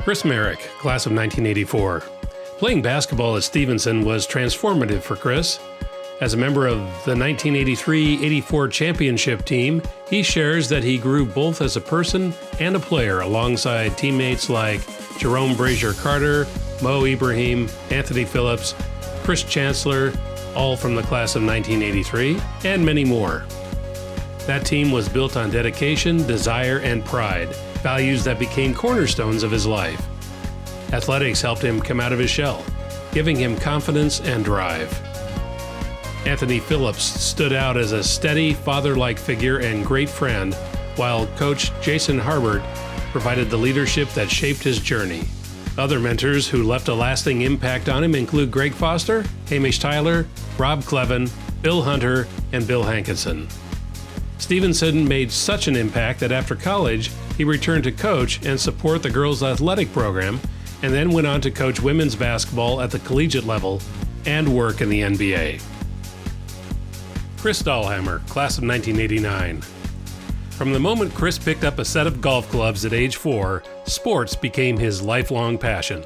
Chris Merrick, class of 1984. Playing basketball at Stevenson was transformative for Chris. As a member of the 1983-84 championship team, he shares that he grew both as a person and a player alongside teammates like Jerome Brazier Carter, Mo Ibrahim, Anthony Phillips, Chris Chancellor, all from the class of 1983, and many more. That team was built on dedication, desire, and pride, values that became cornerstones of his life. Athletics helped him come out of his shell, giving him confidence and drive. Anthony Phillips stood out as a steady, father-like figure and great friend, while coach Jason Harbert provided the leadership that shaped his journey. Other mentors who left a lasting impact on him include Greg Foster, Hamish Tyler, Rob Clevin, Bill Hunter, and Bill Hankinson. Stevenson made such an impact that after college, he returned to coach and support the girls' athletic program, and then went on to coach women's basketball at the collegiate level and work in the NBA. Chris Dahlhammer, class of 1989. From the moment Chris picked up a set of golf clubs at age 4, sports became his lifelong passion.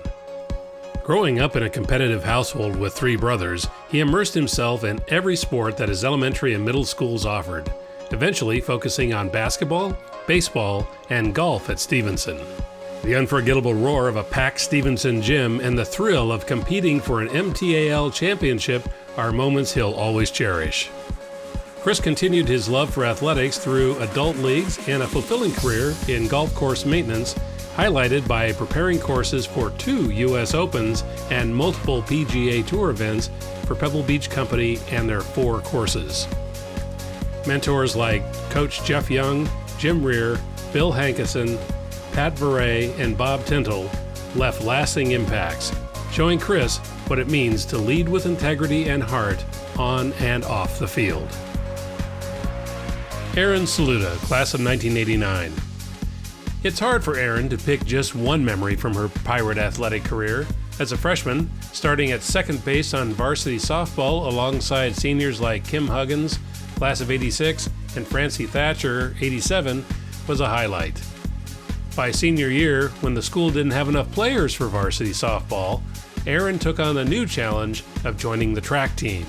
Growing up in a competitive household with 3 brothers, he immersed himself in every sport that his elementary and middle schools offered, eventually focusing on basketball, baseball, and golf at Stevenson. The unforgettable roar of a packed Stevenson gym and the thrill of competing for an MTAL championship are moments he'll always cherish. Chris continued his love for athletics through adult leagues and a fulfilling career in golf course maintenance, highlighted by preparing courses for 2 U.S. Opens and multiple PGA Tour events for Pebble Beach Company and their 4 courses. Mentors like Coach Jeff Young, Jim Rear, Bill Hankinson, Pat Veray, and Bob Tintle left lasting impacts, showing Chris what it means to lead with integrity and heart on and off the field. Erin Saluda, class of 1989. It's hard for Erin to pick just one memory from her Pirate athletic career. As a freshman, starting at second base on varsity softball alongside seniors like Kim Huggins, class of 86, and Francie Thatcher, 87, was a highlight. By senior year, when the school didn't have enough players for varsity softball, Erin took on the new challenge of joining the track team.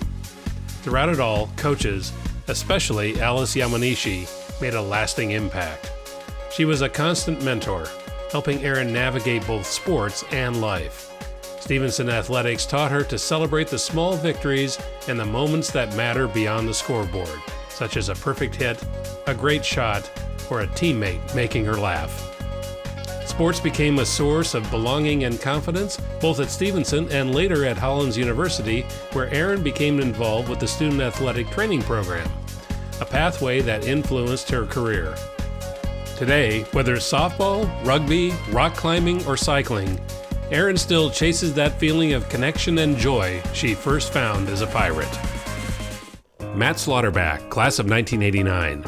Throughout it all, coaches, especially Alice Yamanishi, made a lasting impact. She was a constant mentor, helping Erin navigate both sports and life. Stevenson Athletics taught her to celebrate the small victories and the moments that matter beyond the scoreboard, such as a perfect hit, a great shot, or a teammate making her laugh. Sports became a source of belonging and confidence, both at Stevenson and later at Hollins University, where Erin became involved with the student athletic training program, a pathway that influenced her career. Today, whether it's softball, rugby, rock climbing, or cycling, Erin still chases that feeling of connection and joy she first found as a Pirate. Matt Slaughterback, class of 1989.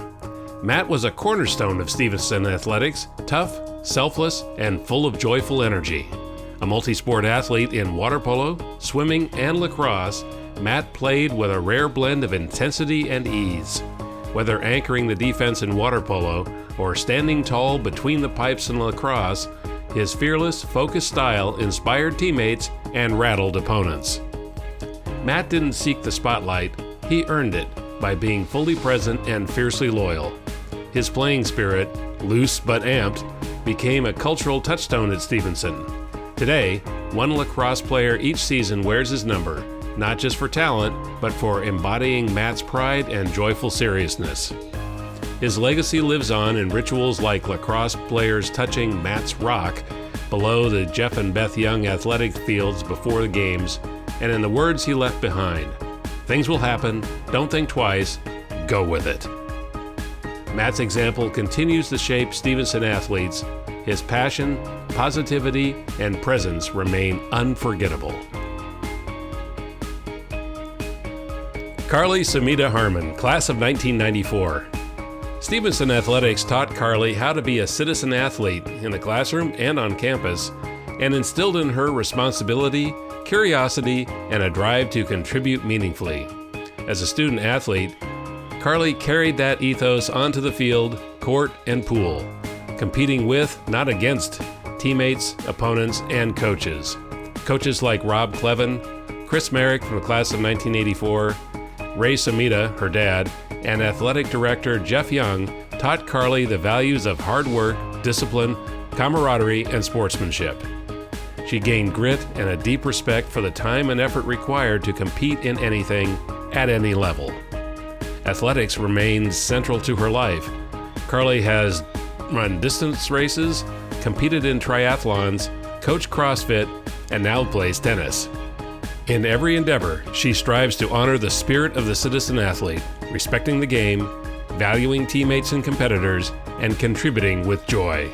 Matt was a cornerstone of Stevenson Athletics, tough, selfless, and full of joyful energy. A multi-sport athlete in water polo, swimming, and lacrosse, Matt played with a rare blend of intensity and ease. Whether anchoring the defense in water polo or standing tall between the pipes in lacrosse, his fearless, focused style inspired teammates and rattled opponents. Matt didn't seek the spotlight, he earned it by being fully present and fiercely loyal. His playing spirit, loose but amped, became a cultural touchstone at Stevenson. Today, one lacrosse player each season wears his number, not just for talent, but for embodying Matt's pride and joyful seriousness. His legacy lives on in rituals like lacrosse players touching Matt's rock below the Jeff and Beth Young athletic fields before the games, and in the words he left behind: "Things will happen, don't think twice, go with it." Matt's example continues to shape Stevenson athletes. His passion, positivity, and presence remain unforgettable. Carly Sumida Harmon, class of 1994. Stevenson Athletics taught Carly how to be a citizen athlete in the classroom and on campus, and instilled in her responsibility, curiosity, and a drive to contribute meaningfully. As a student athlete, Carly carried that ethos onto the field, court, and pool, competing with, not against, teammates, opponents, and coaches. Coaches like Rob Clevin, Chris Merrick from the class of 1984, Ray Samita, her dad, and athletic director Jeff Young taught Carly the values of hard work, discipline, camaraderie, and sportsmanship. She gained grit and a deep respect for the time and effort required to compete in anything, at any level. Athletics remains central to her life. Carly has run distance races, competed in triathlons, coached CrossFit, and now plays tennis. In every endeavor, she strives to honor the spirit of the citizen athlete, respecting the game, valuing teammates and competitors, and contributing with joy.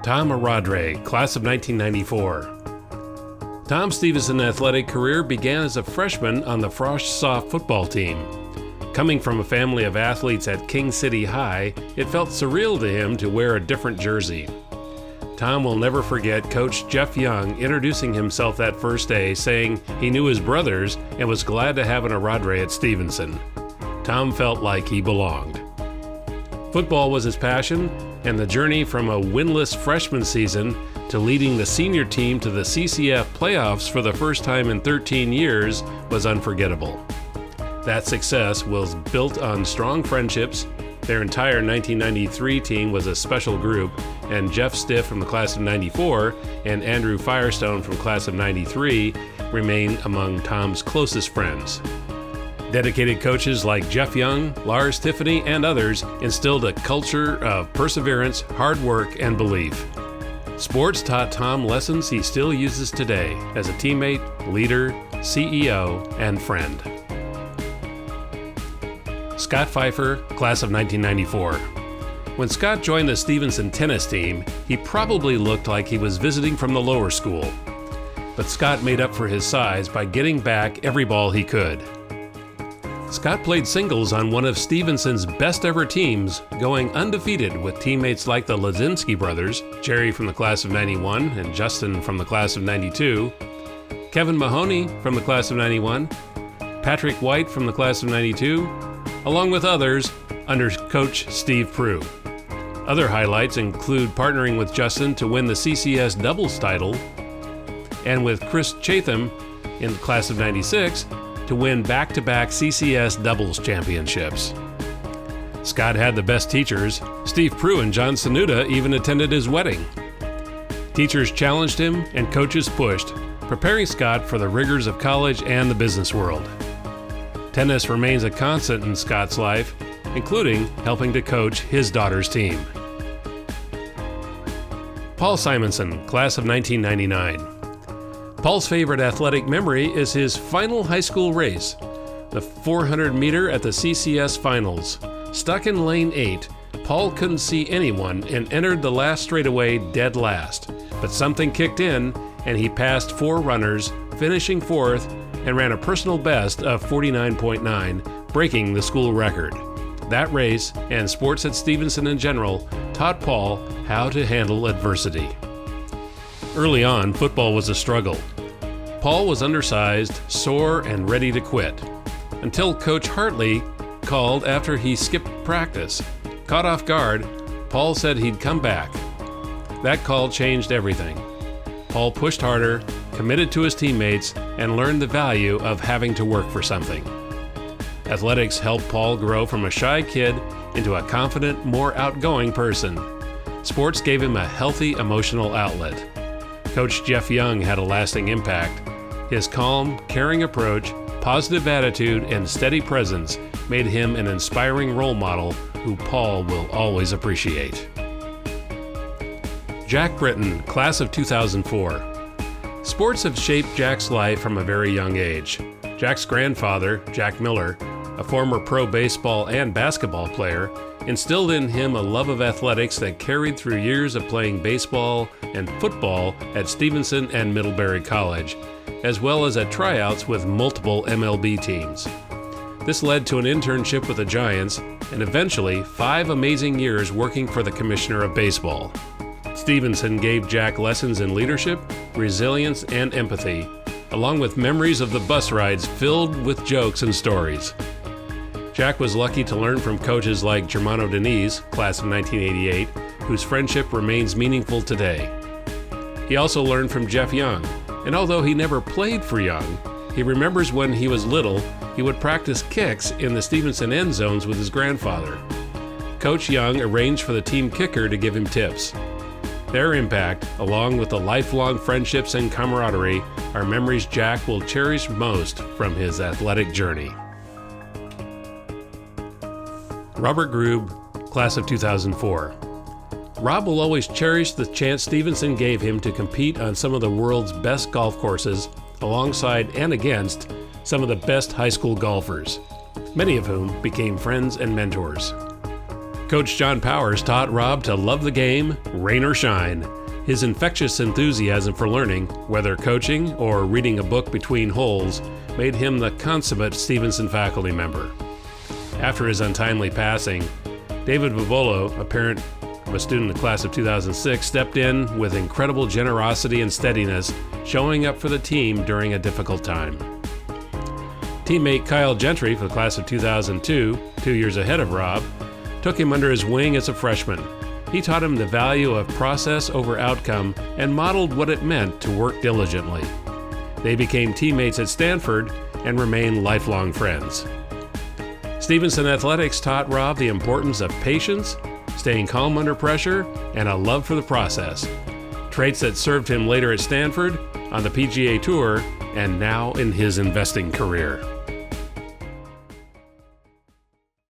Tom Aradre, class of 1994. Tom's Stevenson athletic career began as a freshman on the Frosh soft football team. Coming from a family of athletes at King City High, it felt surreal to him to wear a different jersey. Tom will never forget Coach Jeff Young introducing himself that first day, saying he knew his brothers and was glad to have an Aradre at Stevenson. Tom felt like he belonged. Football was his passion, and the journey from a winless freshman season to leading the senior team to the CCF playoffs for the first time in 13 years was unforgettable. That success was built on strong friendships. Their entire 1993 team was a special group, and Jeff Stiff from the class of 94 and Andrew Firestone from class of 93 remain among Tom's closest friends. Dedicated coaches like Jeff Young, Lars Tiffany, and others instilled a culture of perseverance, hard work, and belief. Sports taught Tom lessons he still uses today as a teammate, leader, CEO, and friend. Scott Pfeiffer, class of 1994. When Scott joined the Stevenson tennis team, he probably looked like he was visiting from the lower school. But Scott made up for his size by getting back every ball he could. Scott played singles on one of Stevenson's best ever teams, going undefeated with teammates like the Lazinski brothers, Jerry from the class of 91 and Justin from the class of 92, Kevin Mahoney from the class of 91, Patrick White from the class of 92, along with others under coach Steve Prue. Other highlights include partnering with Justin to win the CCS doubles title and with Chris Chatham in the class of 96 to win back-to-back CCS doubles championships. Scott had the best teachers. Steve Prue and John Sanuda even attended his wedding. Teachers challenged him and coaches pushed, preparing Scott for the rigors of college and the business world. Tennis remains a constant in Scott's life, including helping to coach his daughter's team. Paul Simonson, class of 1999. Paul's favorite athletic memory is his final high school race, the 400-meter at the CCS Finals. Stuck in lane 8, Paul couldn't see anyone and entered the last straightaway dead last, but something kicked in and he passed 4 runners, finishing 4th, and ran a personal best of 49.9, breaking the school record. That race, and sports at Stevenson in general, taught Paul how to handle adversity. Early on, football was a struggle. Paul was undersized, sore, and ready to quit, until Coach Hartley called after he skipped practice. Caught off guard, Paul said he'd come back. That call changed everything. Paul pushed harder, committed to his teammates, and learned the value of having to work for something. Athletics helped Paul grow from a shy kid into a confident, more outgoing person. Sports gave him a healthy emotional outlet. Coach Jeff Young had a lasting impact. His calm, caring approach, positive attitude, and steady presence made him an inspiring role model who Paul will always appreciate. Jack Britton, class of 2004. Sports have shaped Jack's life from a very young age. Jack's grandfather, Jack Miller, a former pro baseball and basketball player, instilled in him a love of athletics that carried through years of playing baseball and football at Stevenson and Middlebury College, as well as at tryouts with multiple MLB teams. This led to an internship with the Giants and eventually 5 amazing years working for the Commissioner of Baseball. Stevenson gave Jack lessons in leadership, resilience, and empathy, along with memories of the bus rides filled with jokes and stories. Jack was lucky to learn from coaches like Germano Diniz, class of 1988, whose friendship remains meaningful today. He also learned from Jeff Young, and although he never played for Young, he remembers when he was little, he would practice kicks in the Stevenson end zones with his grandfather. Coach Young arranged for the team kicker to give him tips. Their impact, along with the lifelong friendships and camaraderie, are memories Jack will cherish most from his athletic journey. Robert Grube, class of 2004. Rob will always cherish the chance Stevenson gave him to compete on some of the world's best golf courses, alongside and against some of the best high school golfers, many of whom became friends and mentors. Coach John Powers taught Rob to love the game, rain or shine. His infectious enthusiasm for learning, whether coaching or reading a book between holes, made him the consummate Stevenson faculty member. After his untimely passing, David Vivolo, a parent of a student in the class of 2006, stepped in with incredible generosity and steadiness, showing up for the team during a difficult time. Teammate Kyle Gentry for the class of 2002, 2 years ahead of Rob, took him under his wing as a freshman. He taught him the value of process over outcome and modeled what it meant to work diligently. They became teammates at Stanford and remain lifelong friends. Stevenson Athletics taught Rob the importance of patience, staying calm under pressure, and a love for the process. Traits that served him later at Stanford, on the PGA Tour, and now in his investing career.